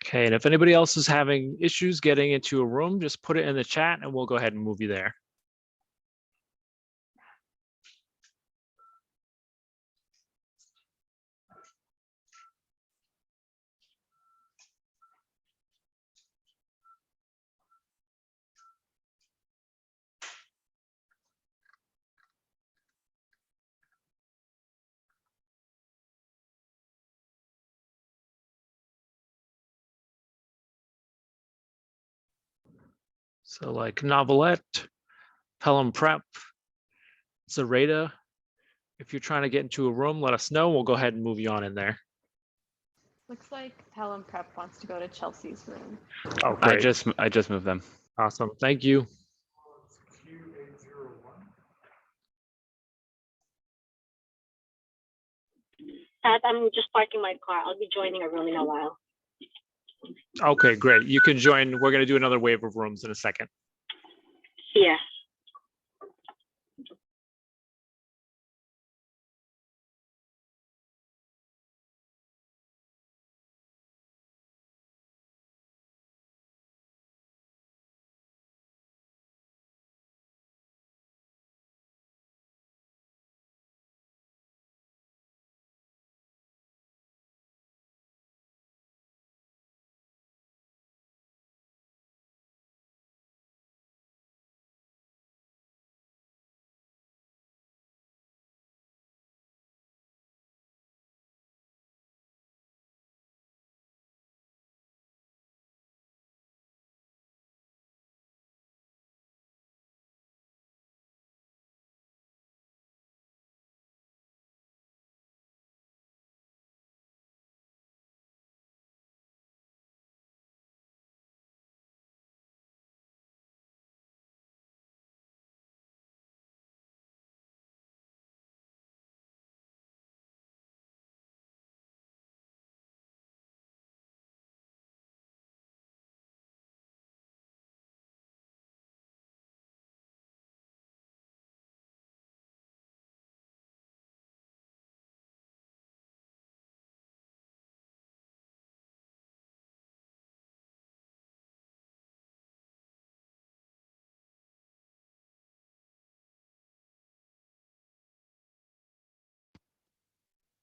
Okay, and if anybody else is having issues getting into a room, just put it in the chat and we'll go ahead and move you there. So like Novelette, Pelham Prep, Zareta. If you're trying to get into a room, let us know. We'll go ahead and move you on in there. Looks like Pelham Prep wants to go to Chelsea's room. Oh, great. I just moved them. Awesome. Thank you. I'm just parking my car. I'll be joining a room in a while. Okay, great. You can join. We're going to do another wave of rooms in a second. Yeah.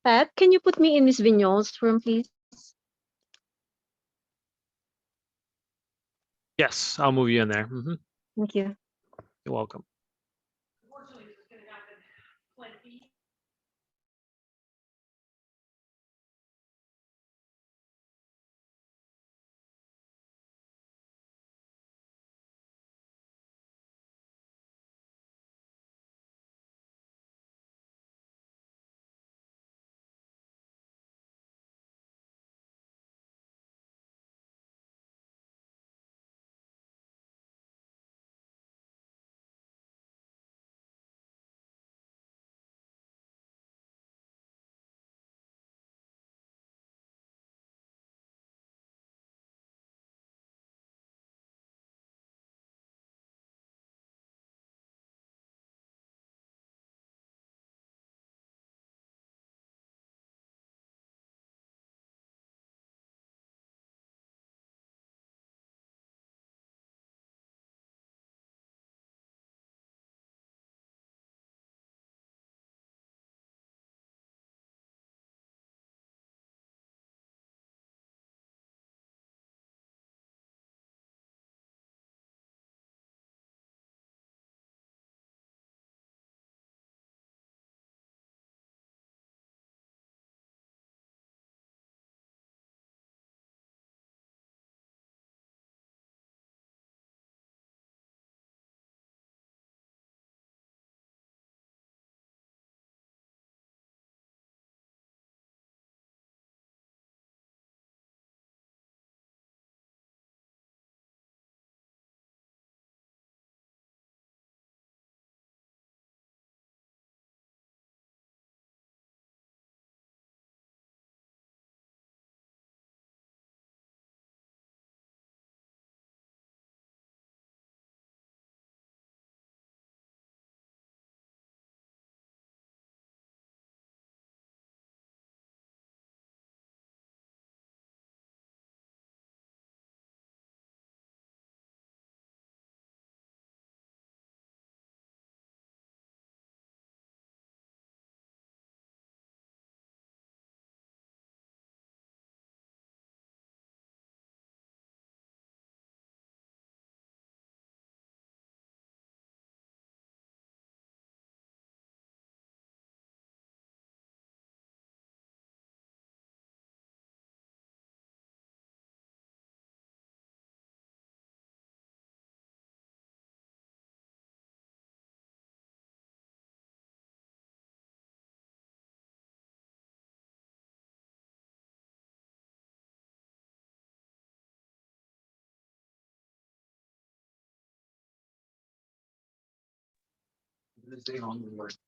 Pat, can you put me in Miss Vignoles' room, please? Yes, I'll move you in there. Mhm. Thank you. You're welcome.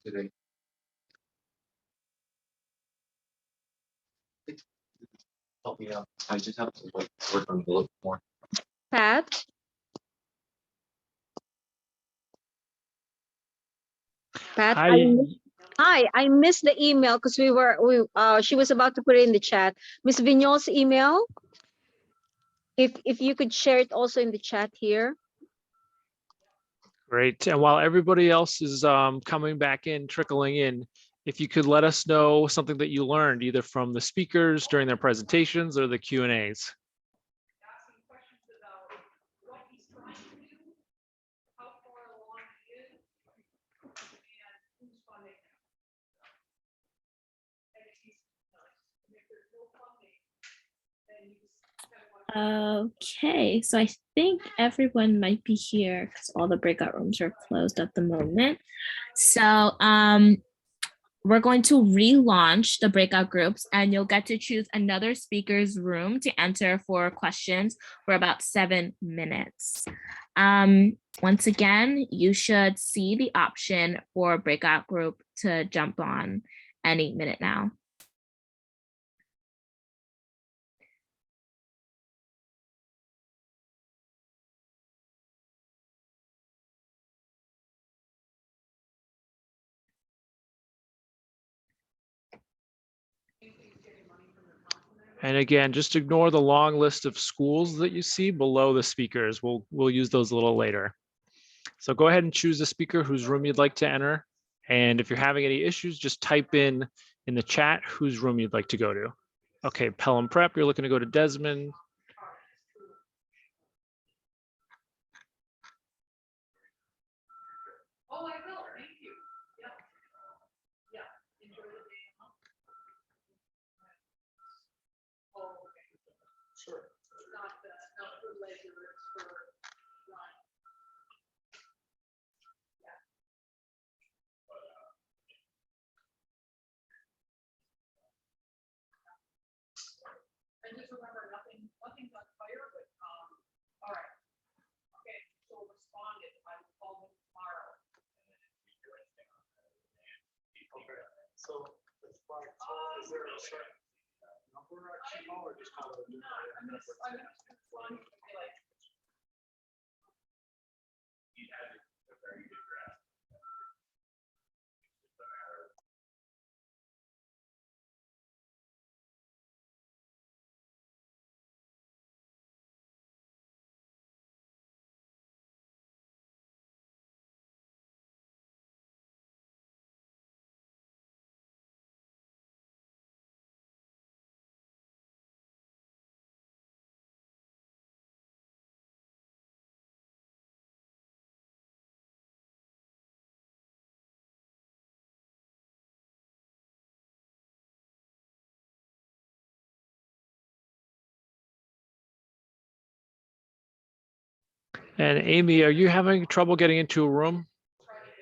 Today. Help me out. I just have to like work on the look more. Pat? Pat, Hi. hi, I missed the email because she was about to put it in the chat. Miss Vignoles' email. If you could share it also in the chat here. Great. And while everybody else is coming back in, trickling in, if you could let us know something that you learned either from the speakers during their presentations or the Q&As. Okay, so I think everyone might be here because all the breakout rooms are closed at the moment. So we're going to relaunch the breakout groups and you'll get to choose another speaker's room to enter for questions for about 7 minutes. Once again, you should see the option for breakout group to jump on any minute now. And again, just ignore the long list of schools that you see below the speakers. We'll use those a little later. So go ahead and choose a speaker whose room you'd like to enter And if you're having any issues, just type in the chat whose room you'd like to go to. Okay, Pelham Prep, you're looking to go to Desmond. Oh, I will. Thank you. Yeah. Yeah. Enjoy the day. Oh, okay. Sure. Not for leisure, it's for run. Yeah. And just remember, nothing's on fire, but all right. Okay, so responded. I will call them tomorrow. Okay. So is there a certain number I should call or just call it? No, I'm just responding to be like. You had a very good grasp. And Amy, are you having trouble getting into a room?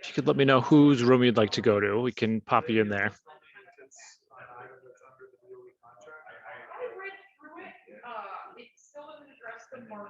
If you could let me know whose room you'd like to go to, we can pop you in there. It still doesn't address the more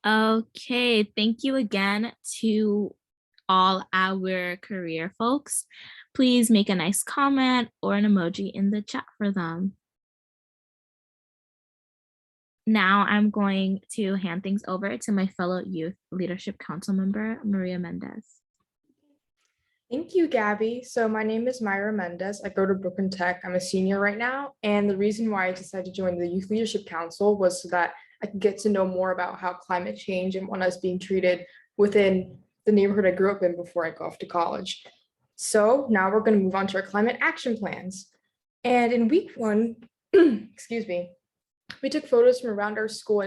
Okay, thank you again to all our career folks. Please make a nice comment or an emoji in the chat for them. Now I'm going to hand things over to my fellow Youth Leadership Council member, Maria Mendez. Thank you, Gabby. So my name is Myra Mendez. I go to Brooklyn Tech. I'm a senior right now. And the reason why I decided to join the Youth Leadership Council was so that I could get to know more about how climate change and what I was being treated within the neighborhood I grew up in before I go off to college. So now we're going to move on to our climate action plans. And in week one, excuse me, we took photos from around our school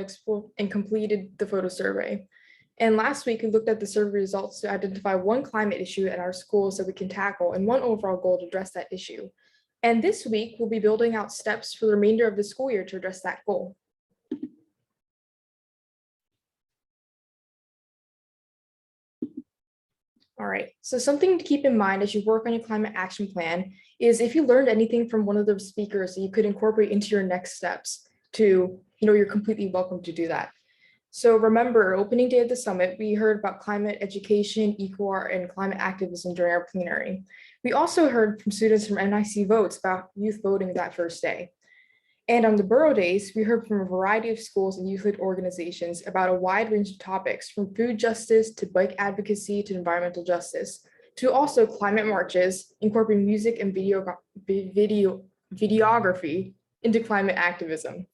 and completed the photo survey. And last week, we looked at the survey results to identify one climate issue at our schools that we can tackle and one overall goal to address that issue. And this week, we'll be building out steps for the remainder of the school year to address that goal. All right, so something to keep in mind as you work on your climate action plan is if you learned anything from one of the speakers that you could incorporate into your next steps to, you're completely welcome to do that. So remember, opening day of the summit, we heard about climate education, eco art, and climate activism during our plenary. We also heard from students from NIC Votes about youth voting that first day. And on the Borough Days, we heard from a variety of schools and youth-led organizations about a wide range of topics, from food justice to bike advocacy to environmental justice, to also climate marches, incorporating music and videography into climate activism.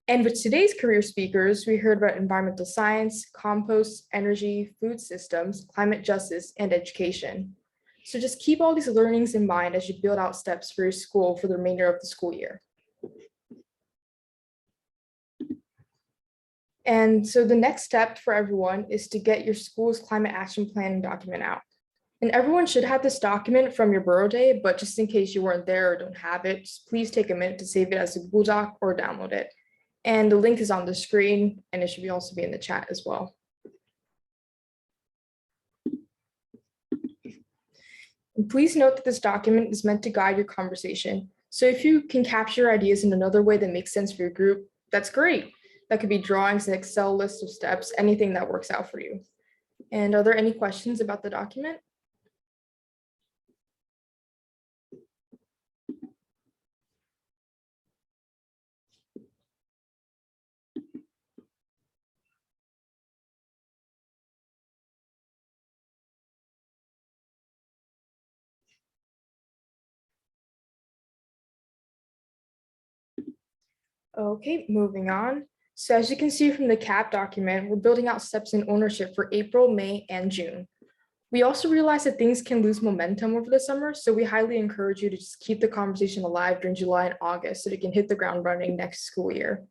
And with today's career speakers, we heard about environmental science, compost, energy, food systems, climate justice, and education. So just keep all these learnings in mind as you build out steps for your school for the remainder of the school year. And so the next step for everyone is to get your school's climate action plan document out. And everyone should have this document from your Borough Day, but just in case you weren't there or don't have it, just please take a minute to save it as a Google Doc or download it. And the link is on the screen, and it should also be in the chat as well. And please note that this document is meant to guide your conversation. So if you can capture ideas in another way that makes sense for your group, that's great. That could be drawings, an Excel list of steps, anything that works out for you. And are there any questions about the document? Okay, moving on. So as you can see from the CAP document, we're building out steps in ownership for April, May, and June. We also realize that things can lose momentum over the summer, so we highly encourage you to just keep the conversation alive during July and August so they can hit the ground running next school year.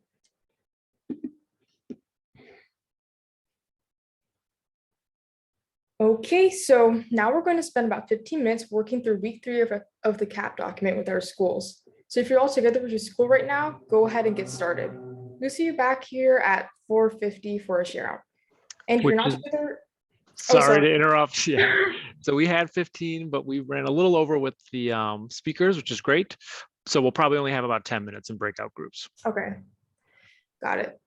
Okay, so now we're going to spend about 15 minutes working through week 3 of the CAP document with our schools. So if you're all together with your school right now, go ahead and get started. We'll see you back here at 4:50 for a share out. And if you're not together, sorry to interrupt. Yeah. So we had 15, but we ran a little over with the speakers, which is great. So we'll probably only have about 10 minutes in breakout groups. Okay, got it.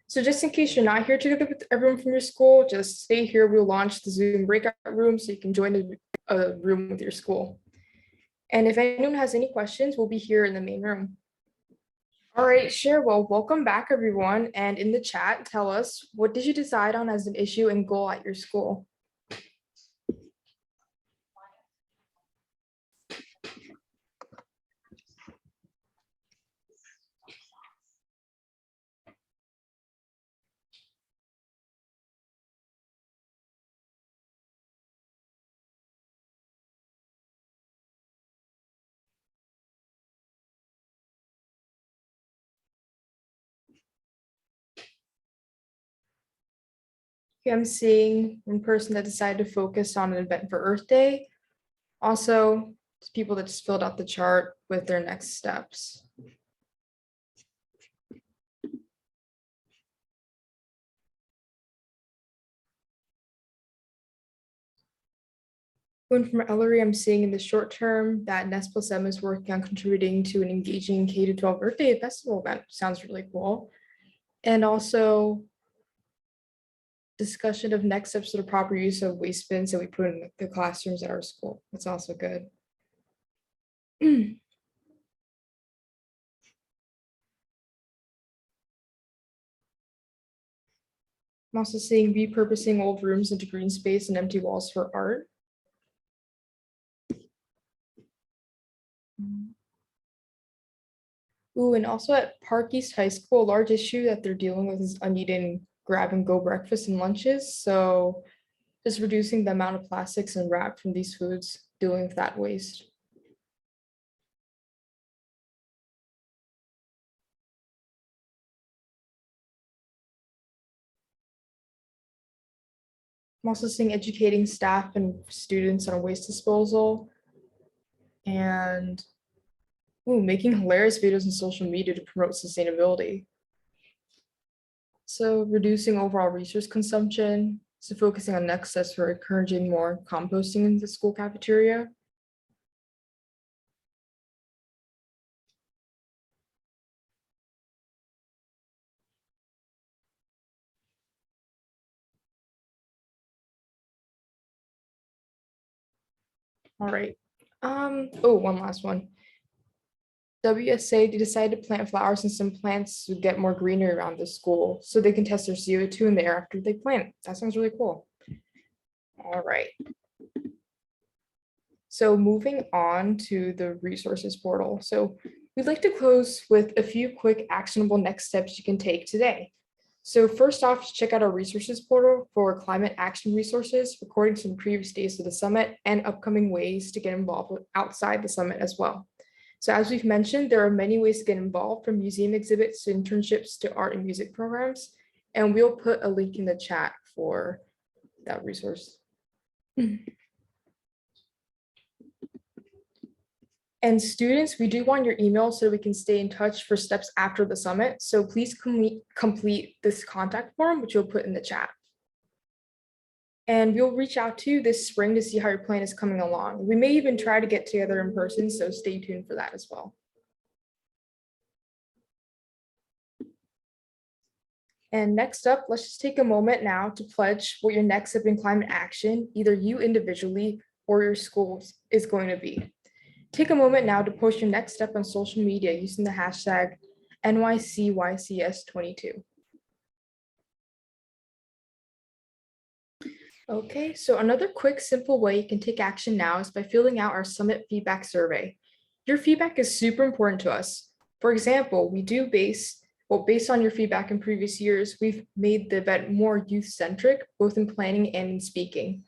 So just in case you're not here together with everyone from your school, just stay here. We'll launch the Zoom breakout room so you can join a room with your school. And if anyone has any questions, we'll be here in the main room. All right, sure. Well, welcome back, everyone. And in the chat, tell us, what did you decide on as an issue and goal at your school? I'm seeing one person that decided to focus on an event for Earth Day. Also, people that just filled out the chart with their next steps. One from Ellery, I'm seeing in the short term that Nest+M is working on contributing to an engaging K-12 Earth Day festival event. Sounds really cool. And also, discussion of next steps for the proper use of waste bins that we put in the classrooms at our school. That's also good. I'm also seeing repurposing old rooms into green space and empty walls for art. Ooh, and also at Park East High School, a large issue that they're dealing with is uneaten grab and go breakfast and lunches. So just reducing the amount of plastics and wrap from these foods, dealing with that waste. I'm also seeing educating staff and students on waste disposal and making hilarious videos on social media to promote sustainability. So reducing overall resource consumption, so focusing on next steps for encouraging more composting in the school cafeteria. All right. One last one. WSA, they decided to plant flowers and some plants to get more greenery around the school so they can test their CO2 in the air after they plant. That sounds really cool. All right. So moving on to the resources portal. So we'd like to close with a few quick actionable next steps you can take today. So first off, check out our resources portal for climate action resources, recordings from previous days of the summit and upcoming ways to get involved outside the summit as well. So as we've mentioned, there are many ways to get involved, from museum exhibits to internships to art and music programs. And we'll put a link in the chat for that resource. And students, we do want your email so we can stay in touch for steps after the summit. So please complete this contact form, which we'll put in the chat. And we'll reach out to you this spring to see how your plan is coming along. We may even try to get together in person, so stay tuned for that as well. And next up, let's just take a moment now to pledge what your next step in climate action, either you individually or your school, is going to be. Take a moment now to post your next step on social media using the hashtag NYCYCS22. Okay, so another quick, simple way you can take action now is by filling out our summit feedback survey. Your feedback is super important to us. For example, based on your feedback in previous years, we've made the event more youth-centric, both in planning and in speaking.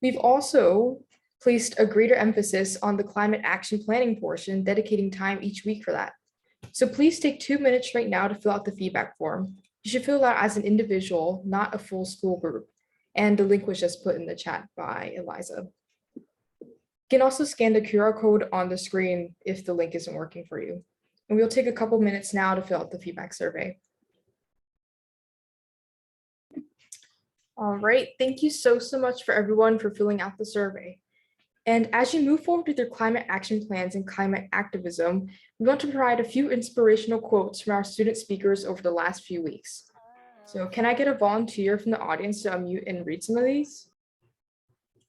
We've also placed a greater emphasis on the climate action planning portion, dedicating time each week for that. So please take 2 minutes right now to fill out the feedback form. You should fill it out as an individual, not a full school group. And the link was just put in the chat by Eliza. You can also scan the QR code on the screen if the link isn't working for you. And we'll take a couple minutes now to fill out the feedback survey. All right, thank you so much for everyone for filling out the survey. And as you move forward with your climate action plans and climate activism, we want to provide a few inspirational quotes from our student speakers over the last few weeks. So can I get a volunteer from the audience to unmute and read some of these?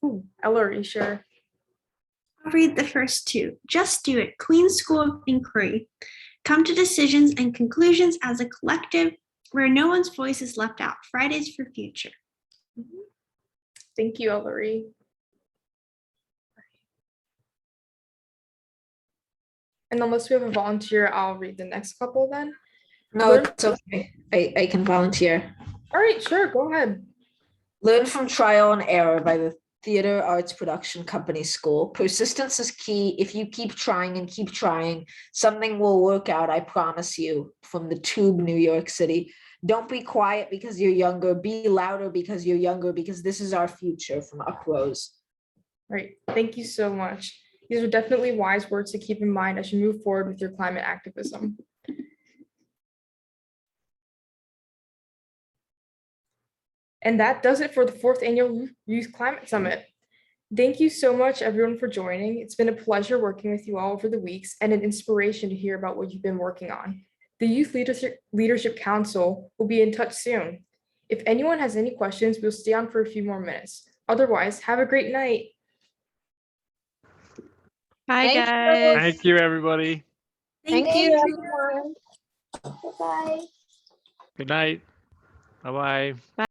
Ooh, Ellery, sure. I'll read the first two. Just do it. Queen's School of Inquiry. Come to decisions and conclusions as a collective where no one's voice is left out. Fridays for Future. Thank you, Ellery. And unless we have a volunteer, I'll read the next couple then. No, it's okay. I can volunteer. All right, sure, go ahead. Learn from trial and error by the Theater Arts Production Company School. Persistence is key. If you keep trying and keep trying, something will work out, I promise you. From the Tube, New York City. Don't be quiet because you're younger. Be louder because you're younger, because this is our future. From UPROSE. Right, thank you so much. These are definitely wise words to keep in mind as you move forward with your climate activism. And that does it for the 4th Annual Youth Climate Summit. Thank you so much, everyone, for joining. It's been a pleasure working with you all over the weeks and an inspiration to hear about what you've been working on. The Youth Leadership Council will be in touch soon. If anyone has any questions, we'll stay on for a few more minutes. Otherwise, have a great night. Bye, Thank you. guys. Thank you, everybody. Thank you, everyone. Bye-bye. Good night. Bye-bye.